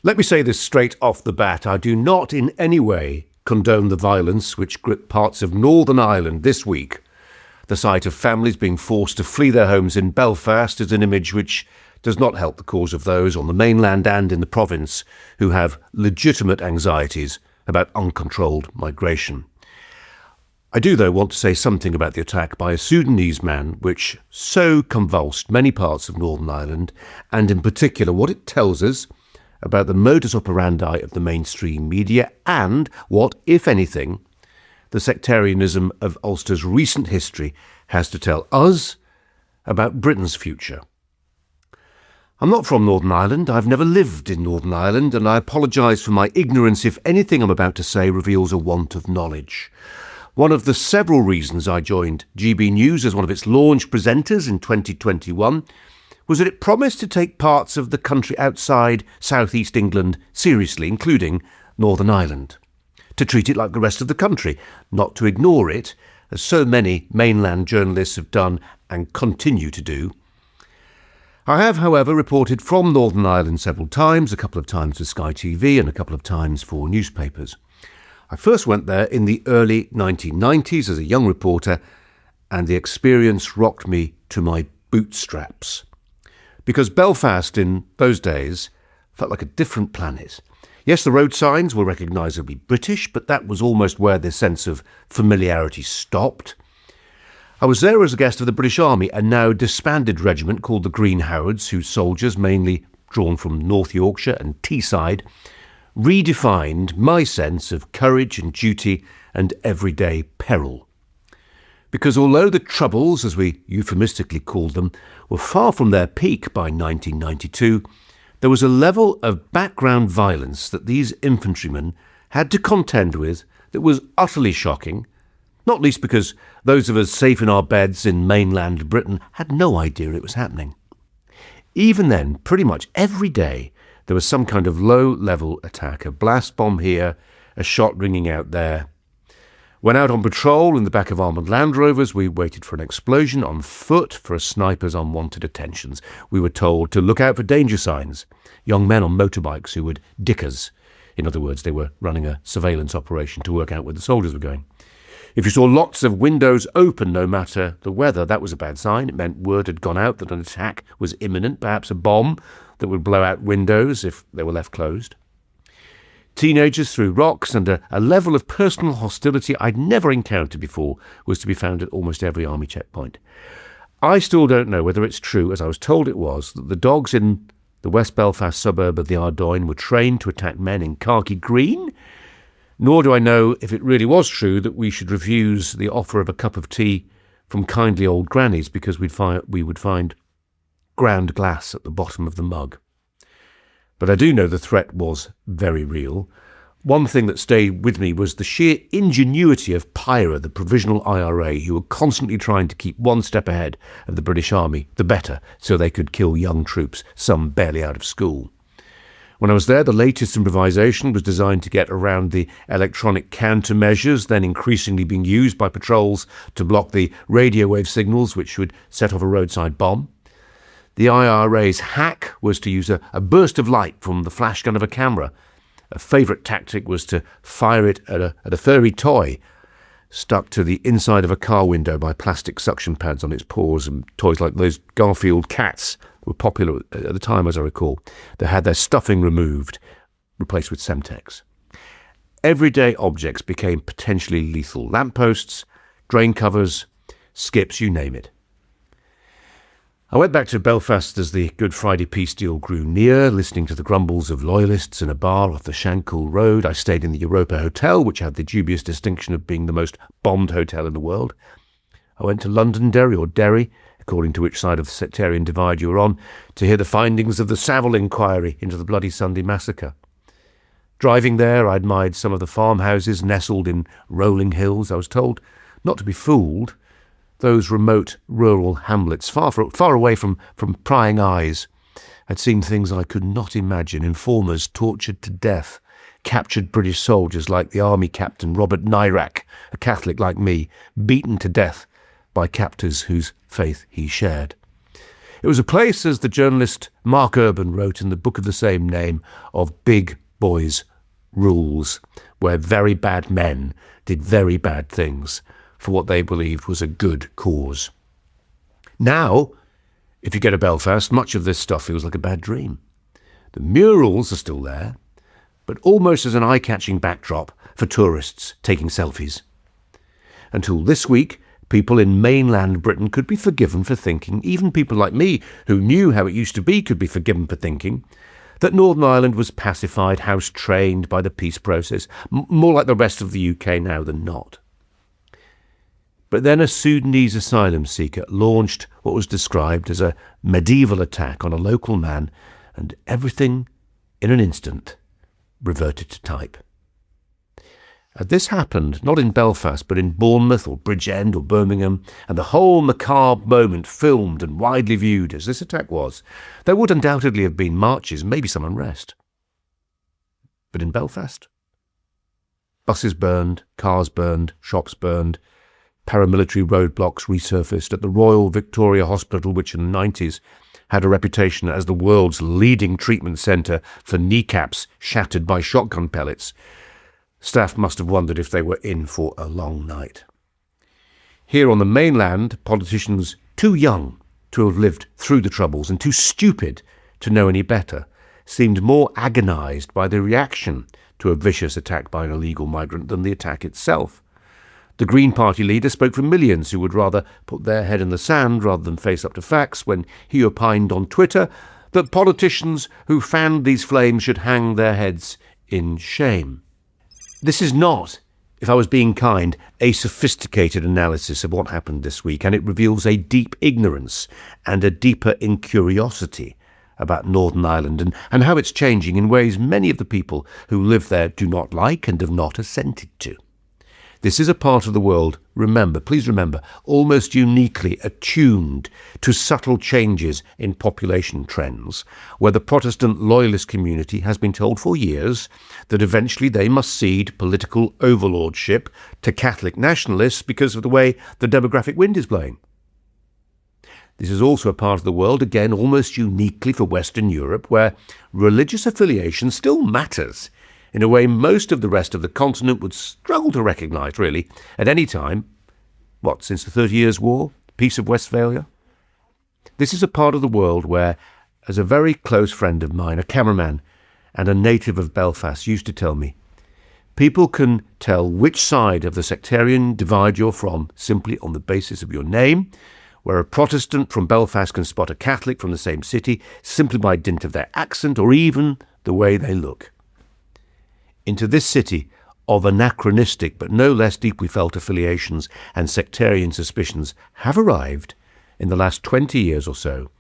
Let me say this straight off the bat. I do not in any way condone the violence which gripped parts of Northern Ireland this week. The sight of families being forced to flee their homes in Belfast is an image which does not help the cause of those on the mainland and in the province who have legitimate anxieties about uncontrolled migration. I do, though, want to say something about the attack by a Sudanese man which so convulsed many parts of Northern Ireland, and in particular what it tells us about the modus operandi of the mainstream media and what, if anything, the sectarianism of Ulster's recent history has to tell us about Britain's future. I'm not from Northern Ireland, I've never lived in Northern Ireland, and I apologise for my ignorance if anything I'm about to say reveals a want of knowledge. One of the several reasons I joined GB News as one of its launch presenters in 2021 was that it promised to take parts of the country outside South East England seriously, including Northern Ireland, to treat it like the rest of the country, not to ignore it, as so many mainland journalists have done and continue to do. I have, however, reported from Northern Ireland several times, a couple of times for Sky TV and a couple of times for newspapers. I first went there in the early 1990s as a young reporter, and the experience rocked me to my bootstraps. Because Belfast in those days felt like a different planet. Yes, the road signs were recognisably British, but that was almost where the sense of familiarity stopped. I was there as a guest of the British Army, a now disbanded regiment called the Green Howards, whose soldiers, mainly drawn from North Yorkshire and Teesside, redefined my sense of courage and duty and everyday peril. Because although the Troubles, as we euphemistically called them, were far from their peak by 1992, there was a level of background violence that these infantrymen had to contend with that was utterly shocking, not least because those of us safe in our beds in mainland Britain had no idea it was happening. Even then, pretty much every day, there was some kind of low-level attack, a blast bomb here, a shot ringing out there. When out on patrol in the back of armoured Land Rovers, we waited for an explosion on foot for a sniper's unwanted attentions. We were told to look out for danger signs, young men on motorbikes who would dick us. In other words, they were running a surveillance operation to work out where the soldiers were going. If you saw lots of windows open, no matter the weather, that was a bad sign. It meant word had gone out that an attack was imminent, perhaps a bomb that would blow out windows if they were left closed. Teenagers threw rocks, and a level of personal hostility I'd never encountered before was to be found at almost every army checkpoint. I still don't know whether it's true, as I was told it was, that the dogs in the West Belfast suburb of the Ardoyne were trained to attack men in khaki green, nor do I know if it really was true that we should refuse the offer of a cup of tea from kindly old grannies because we would find ground glass at the bottom of the mug. But I do know the threat was very real. One thing that stayed with me was the sheer ingenuity of PIRA, the Provisional IRA, who were constantly trying to keep one step ahead of the British Army, the better, so they could kill young troops, some barely out of school. When I was there, the latest improvisation was designed to get around the electronic countermeasures then increasingly being used by patrols to block the radio wave signals which would set off a roadside bomb. The IRA's hack was to use a burst of light from the flash gun of a camera. A favourite tactic was to fire it at a furry toy stuck to the inside of a car window by plastic suction pads on its paws, and toys like those Garfield cats were popular at the time, as I recall. They had their stuffing removed, replaced with Semtex. Everyday objects became potentially lethal. Lampposts, drain covers, skips, you name it. I went back to Belfast as the Good Friday peace deal grew near, listening to the grumbles of loyalists in a bar off the Shankill Road. I stayed in the Europa Hotel, which had the dubious distinction of being the most bombed hotel in the world. I went to Londonderry, or Derry, according to which side of the sectarian divide you were on, to hear the findings of the Savile inquiry into the Bloody Sunday massacre. Driving there, I admired some of the farmhouses nestled in rolling hills. I was told not to be fooled. Those remote rural hamlets, far away from prying eyes, had seen things I could not imagine. Informers tortured to death, captured British soldiers like the army captain Robert Nairac, a Catholic like me, beaten to death by captors whose faith he shared. It was a place, as the journalist Mark Urban wrote in the book of the same name, of big boys' rules, where very bad men did very bad things for what they believed was a good cause. Now, if you go to Belfast, much of this stuff feels like a bad dream. The murals are still there, but almost as an eye-catching backdrop for tourists taking selfies. Until this week, people in mainland Britain could be forgiven for thinking, even people like me who knew how it used to be could be forgiven for thinking, that Northern Ireland was pacified, house-trained by the peace process, more like the rest of the UK now than not. But then a Sudanese asylum seeker launched what was described as a medieval attack on a local man, and everything, in an instant, reverted to type. This happened not in Belfast, but in Bournemouth or Bridgend or Birmingham, and the whole macabre moment filmed and widely viewed as this attack was, there would undoubtedly have been marches, maybe some unrest. But in Belfast? Buses burned, cars burned, shops burned, paramilitary roadblocks resurfaced at the Royal Victoria Hospital, which in the 90s had a reputation as the world's leading treatment centre for kneecaps shattered by shotgun pellets. Staff must have wondered if they were in for a long night. Here on the mainland, politicians too young to have lived through the Troubles and too stupid to know any better seemed more agonised by the reaction to a vicious attack by an illegal migrant than the attack itself. The Green Party leader spoke for millions who would rather put their head in the sand rather than face up to facts when he opined on Twitter that politicians who fanned these flames should hang their heads in shame. This is not, if I was being kind, a sophisticated analysis of what happened this week, and it reveals a deep ignorance and a deeper incuriosity about Northern Ireland and how it's changing in ways many of the people who live there do not like and have not assented to. This is a part of the world, please remember, almost uniquely attuned to subtle changes in population trends, where the Protestant loyalist community has been told for years that eventually they must cede political overlordship to Catholic nationalists because of the way the demographic wind is blowing. This is also a part of the world, again, almost uniquely for Western Europe, where religious affiliation still matters in a way most of the rest of the continent would struggle to recognise, really, at any time. Since the 30 Years' War? Peace of Westphalia? This is a part of the world where, as a very close friend of mine, a cameraman and a native of Belfast, used to tell me, people can tell which side of the sectarian divide you're from simply on the basis of your name, where a Protestant from Belfast can spot a Catholic from the same city simply by dint of their accent or even the way they look. Into this city of anachronistic but no less deeply felt affiliations and sectarian suspicions have arrived, in the last 20 years or so,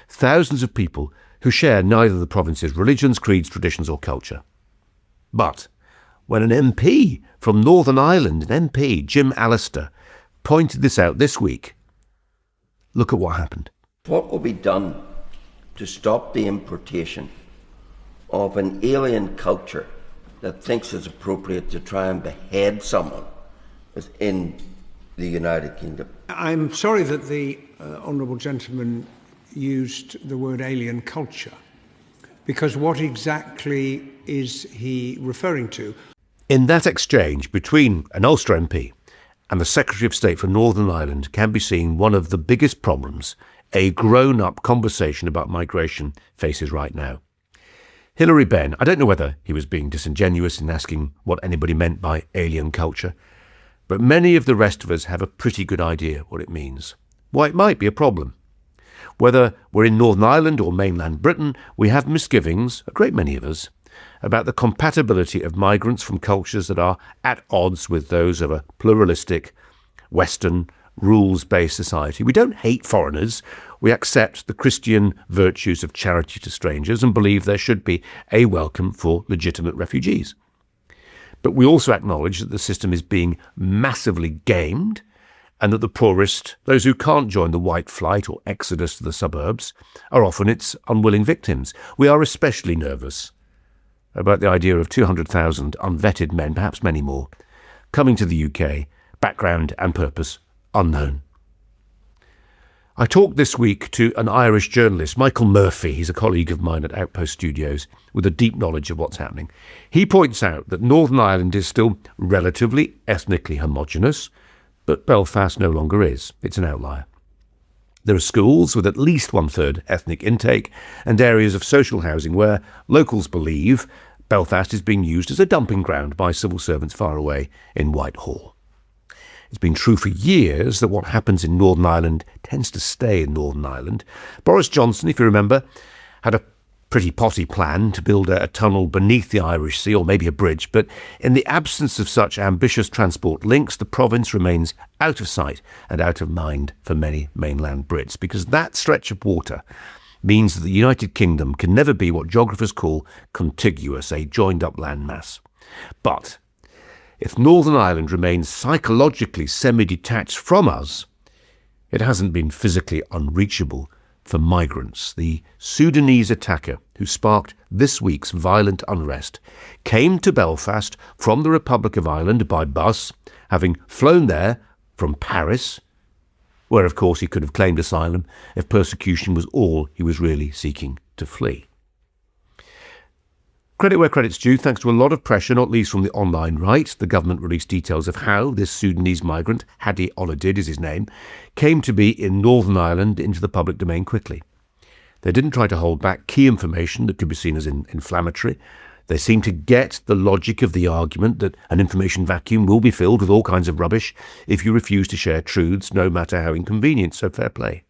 thousands of people who share neither the province's religions, creeds, traditions or culture. But when an MP from Northern Ireland, an MP, Jim Allister, pointed this out this week, look at what happened. What will be done to stop the importation of an alien culture that thinks it's appropriate to try and behead someone within the United Kingdom? I'm sorry that the honourable gentleman used the word alien culture, because what exactly is he referring to? In that exchange between an Ulster MP and the Secretary of State for Northern Ireland can be seen one of the biggest problems a grown-up conversation about migration faces right now. Hilary Benn, I don't know whether he was being disingenuous in asking what anybody meant by alien culture, but many of the rest of us have a pretty good idea what it means, why it might be a problem. Whether we're in Northern Ireland or mainland Britain, we have misgivings, a great many of us, about the compatibility of migrants from cultures that are at odds with those of a pluralistic, Western, rules-based society. We don't hate foreigners. We accept the Christian virtues of charity to strangers and believe there should be a welcome for legitimate refugees. But we also acknowledge that the system is being massively gamed and that the poorest, those who can't join the white flight or exodus to the suburbs, are often its unwilling victims. We are especially nervous about the idea of 200,000 unvetted men, perhaps many more, coming to the UK, background and purpose unknown. I talked this week to an Irish journalist, Michael Murphy. He's a colleague of mine at Outpost Studios with a deep knowledge of what's happening. He points out that Northern Ireland is still relatively ethnically homogenous, but Belfast no longer is. It's an outlier. There are schools with at least one-third ethnic intake and areas of social housing where locals believe Belfast is being used as a dumping ground by civil servants far away in Whitehall. It's been true for years that what happens in Northern Ireland tends to stay in Northern Ireland. Boris Johnson, if you remember, had a pretty potty plan to build a tunnel beneath the Irish Sea, or maybe a bridge, but in the absence of such ambitious transport links, the province remains out of sight and out of mind for many mainland Brits, because that stretch of water means that the United Kingdom can never be what geographers call contiguous, a joined-up landmass. But if Northern Ireland remains psychologically semi-detached from us, it hasn't been physically unreachable for migrants. The Sudanese attacker who sparked this week's violent unrest came to Belfast from the Republic of Ireland by bus, having flown there from Paris, where of course he could have claimed asylum if persecution was all he was really seeking to flee. Credit where credit's due, thanks to a lot of pressure, not least from the online right. The government released details of how this Sudanese migrant, Hadi Oladid is his name, came to be in Northern Ireland into the public domain quickly. They didn't try to hold back key information that could be seen as inflammatory. They seemed to get the logic of the argument that an information vacuum will be filled with all kinds of rubbish if you refuse to share truths, no matter how inconvenient, so fair play.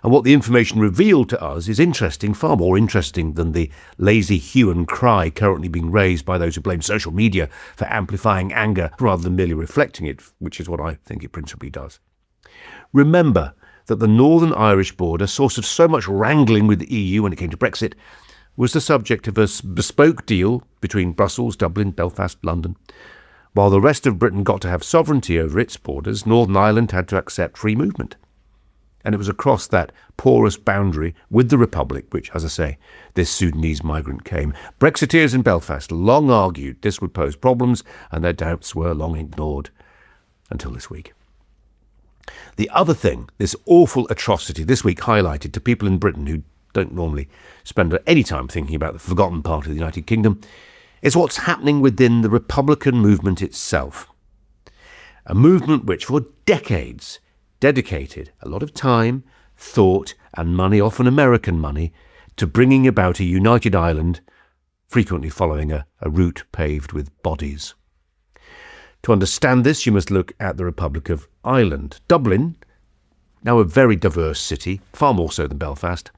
And what the information revealed to us is interesting, far more interesting than the lazy hue and cry currently being raised by those who blame social media for amplifying anger rather than merely reflecting it, which is what I think it principally does. Remember that the Northern Irish border, source of so much wrangling with the EU when it came to Brexit, was the subject of a bespoke deal between Brussels, Dublin, Belfast, London. While the rest of Britain got to have sovereignty over its borders, Northern Ireland had to accept free movement. And it was across that porous boundary with the Republic, which, as I say, this Sudanese migrant came. Brexiteers in Belfast long argued this would pose problems, and their doubts were long ignored until this week. The other thing this awful atrocity this week highlighted to people in Britain who don't normally spend any time thinking about the forgotten part of the United Kingdom is what's happening within the Republican movement itself. A movement which for decades dedicated a lot of time, thought and money, often American money, to bringing about a united Ireland, frequently following a route paved with bodies. To understand this, you must look at the Republic of Ireland. Dublin, now a very diverse city, far more so than Belfast,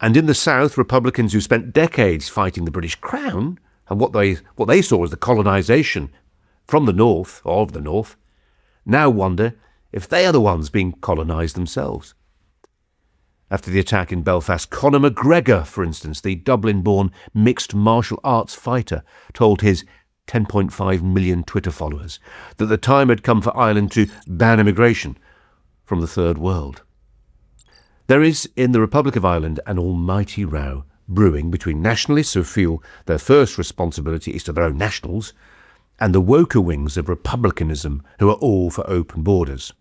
and in the south, Republicans who spent decades fighting the British Crown and what they saw as the colonisation from the north, of the north, now wonder if they are the ones being colonised themselves. After the attack in Belfast, Conor McGregor, for instance, the Dublin-born mixed martial arts fighter, told his 10.5 million Twitter followers that the time had come for Ireland to ban immigration from the Third World. There is, in the Republic of Ireland, an almighty row brewing between nationalists who feel their first responsibility is to their own nationals and the woker wings of republicanism who are all for open borders.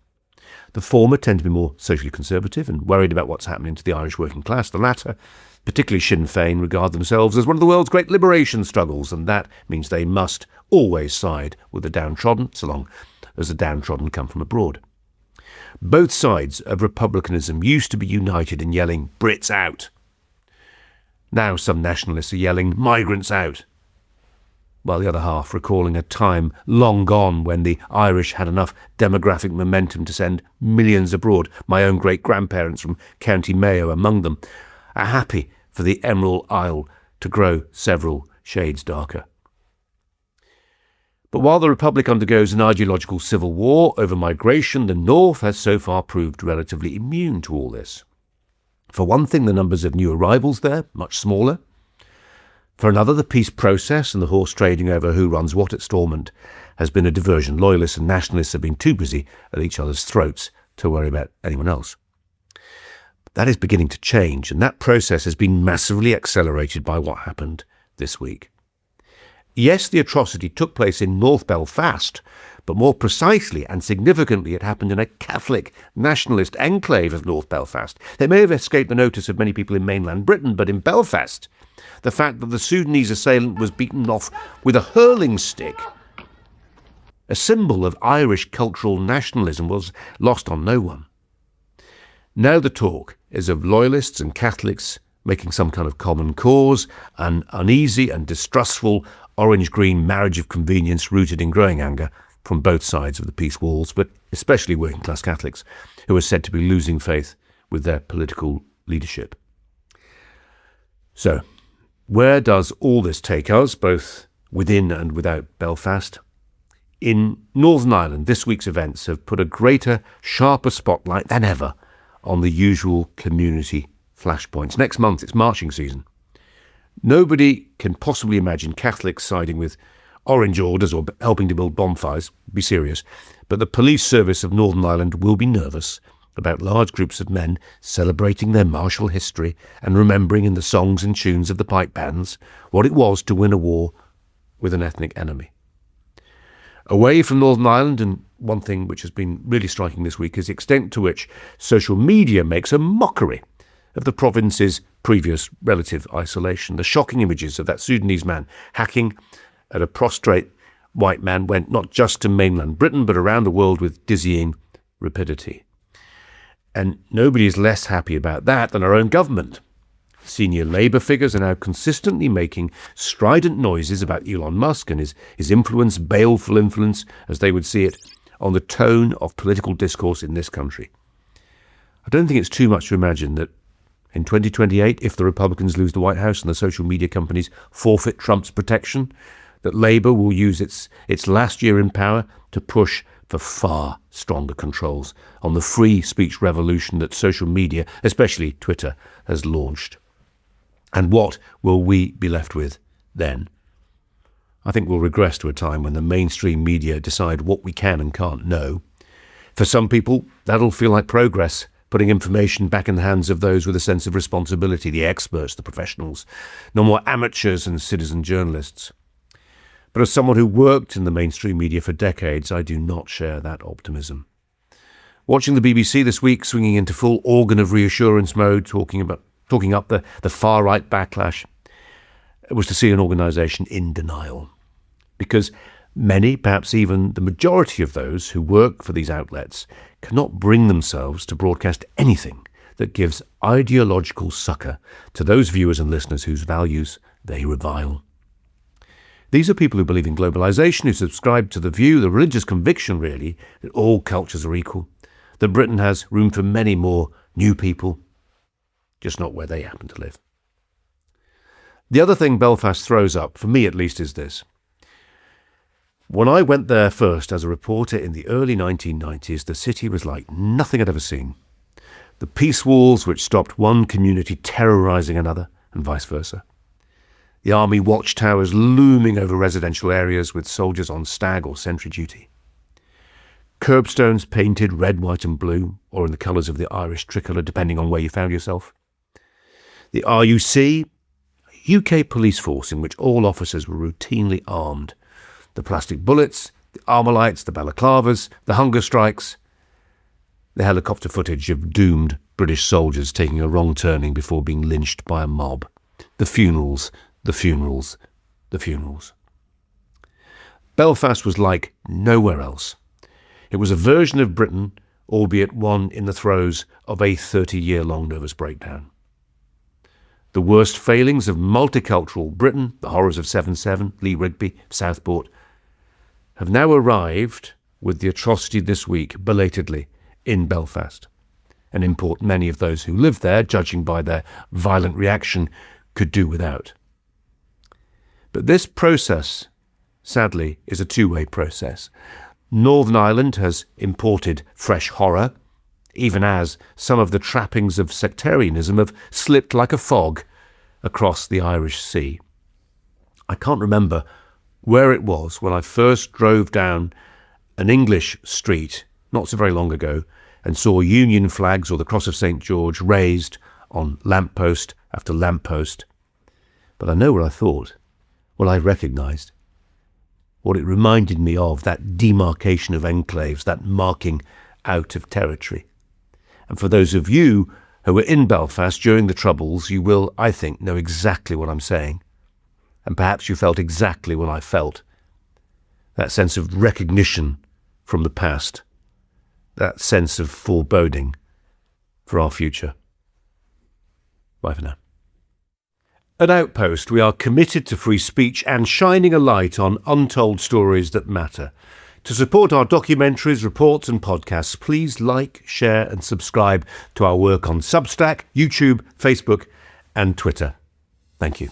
The former tend to be more socially conservative and worried about what's happening to the Irish working class. The latter, particularly Sinn Féin, regard themselves as one of the world's great liberation struggles, and that means they must always side with the downtrodden, so long as the downtrodden come from abroad. Both sides of republicanism used to be united in yelling, "Brits out." Now some nationalists are yelling, "Migrants out," while the other half recalling a time long gone when the Irish had enough demographic momentum to send millions abroad, my own great-grandparents from County Mayo among them, are happy for the Emerald Isle to grow several shades darker. But while the Republic undergoes an ideological civil war over migration, the North has so far proved relatively immune to all this. For one thing, the numbers of new arrivals there, much smaller. For another, the peace process and the horse trading over who runs what at Stormont has been a diversion. Loyalists and nationalists have been too busy at each other's throats to worry about anyone else. That is beginning to change, and that process has been massively accelerated by what happened this week. Yes, the atrocity took place in North Belfast, But more precisely and significantly, it happened in a Catholic nationalist enclave of North Belfast. They may have escaped the notice of many people in mainland Britain, but in Belfast, the fact that the Sudanese assailant was beaten off with a hurling stick, a symbol of Irish cultural nationalism, was lost on no one. Now the talk is of loyalists and Catholics making some kind of common cause, an uneasy and distrustful orange-green marriage of convenience rooted in growing anger from both sides of the peace walls, but especially working-class Catholics, who are said to be losing faith with their political leadership. So, where does all this take us, both within and without Belfast? In Northern Ireland, this week's events have put a greater, sharper spotlight than ever on the usual community flashpoints. Next month, it's marching season. Nobody can possibly imagine Catholics siding with orange orders or helping to build bonfires. Be serious. But the police service of Northern Ireland will be nervous about large groups of men celebrating their martial history and remembering in the songs and tunes of the pipe bands what it was to win a war with an ethnic enemy. Away from Northern Ireland, and one thing which has been really striking this week is the extent to which social media makes a mockery of the province's previous relative isolation. The shocking images of that Sudanese man hacking at a prostrate white man went not just to mainland Britain, but around the world with dizzying rapidity. And nobody is less happy about that than our own government. Senior Labour figures are now consistently making strident noises about Elon Musk and his influence, baleful influence, as they would see it, on the tone of political discourse in this country. I don't think it's too much to imagine that in 2028, if the Republicans lose the White House and the social media companies forfeit Trump's protection, that Labour will use its last year in power to push for far stronger controls on the free speech revolution that social media, especially Twitter, has launched. And what will we be left with then? I think we'll regress to a time when the mainstream media decide what we can and can't know. For some people, that'll feel like progress, putting information back in the hands of those with a sense of responsibility, the experts, the professionals, no more amateurs and citizen journalists. But as someone who worked in the mainstream media for decades, I do not share that optimism. Watching the BBC this week, swinging into full organ of reassurance mode, talking up the far-right backlash, it was to see an organisation in denial. Because many, perhaps even the majority of those who work for these outlets, cannot bring themselves to broadcast anything that gives ideological succour to those viewers and listeners whose values they revile. These are people who believe in globalisation, who subscribe to the view, the religious conviction really, that all cultures are equal, that Britain has room for many more new people, just not where they happen to live. The other thing Belfast throws up, for me at least, is this. When I went there first as a reporter in the early 1990s, the city was like nothing I'd ever seen. The peace walls which stopped one community terrorising another, and vice versa. The army watchtowers looming over residential areas with soldiers on stag or sentry duty. Curbstones painted red, white and blue, or in the colours of the Irish tricolour, depending on where you found yourself. The RUC, a UK police force in which all officers were routinely armed. The plastic bullets, the Armalites, the balaclavas, the hunger strikes, the helicopter footage of doomed British soldiers taking a wrong turning before being lynched by a mob. The funerals, the funerals, the funerals. Belfast was like nowhere else. It was a version of Britain, albeit one in the throes of a 30-year-long nervous breakdown. The worst failings of multicultural Britain, the horrors of 7/7, Lee Rigby, Southport, have now arrived with the atrocity this week, belatedly, in Belfast. An import many of those who live there, judging by their violent reaction, could do without. But this process, sadly, is a two-way process. Northern Ireland has imported fresh horror, even as some of the trappings of sectarianism have slipped like a fog across the Irish Sea. I can't remember where it was when I first drove down an English street not so very long ago and saw Union flags or the Cross of St. George raised on lamppost after lamppost. But I know what I thought, what I recognised. what it reminded me of, that demarcation of enclaves, that marking out of territory. And for those of you who were in Belfast during the Troubles, you will, I think, know exactly what I'm saying. And perhaps you felt exactly what I felt. That sense of recognition from the past. That sense of foreboding for our future. Bye for now. At Outpost, we are committed to free speech and shining a light on untold stories that matter. To support our documentaries, reports and podcasts, please like, share and subscribe to our work on Substack, YouTube, Facebook and Twitter. Thank you.